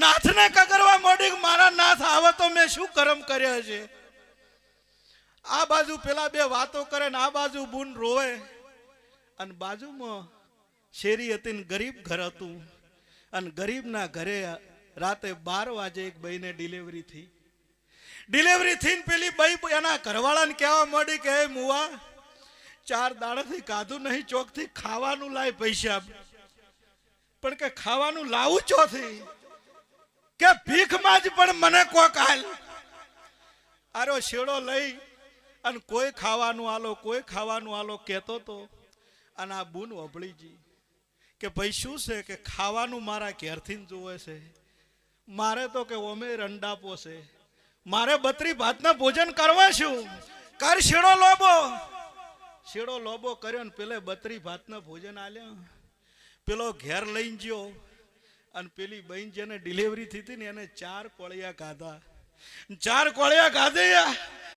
નાથને કગરવા મોડી મારા નાથ આવે તો મેં શું કર્મ કર્યા છે। આ બાજુ પેલા બે વાતો કરે ને આ બાજુ બુન રોવે અને બાજુમાં શેરી હતી ને ગરીબ ઘર હતું અને ગરીબના ઘરે રાતે 12 વાગે એક ભાઈને ડિલિવરી થઈ। ડિલિવરી થઈને પેલી ભાઈ એના ઘરવાળાને કહેવા માંડી કે હે મુવા 4 દાડાથી કાધું નહીં ચોકથી ખાવાનું લાય પૈસા પણ કે ખાવાનું લાવું ચોથી કે ભીખમાં જ પણ મને કોક હાલ આરો શેડો લઈ અને કોઈ ખાવાનું આલો કહેતો તો અને આ બુન ઓબળીજી કે ભાઈ શું છે કે ખાવાનું મારા ઘેરથી જોવે છે મારે તો કે ઓમે રંડાપો છે મારે 32 ભાતના ભોજન કરવા શું કર શેડો લોબો કર્યો ને પેલે 32 ભાતના ભોજન આલ્યા પેલો ઘેર લઈને ગયો અને પેલી બહેન જેને ડિલિવરી થઈ હતી ને એને 4 કોળિયા ખાધા 4 કોળિયા ખાધે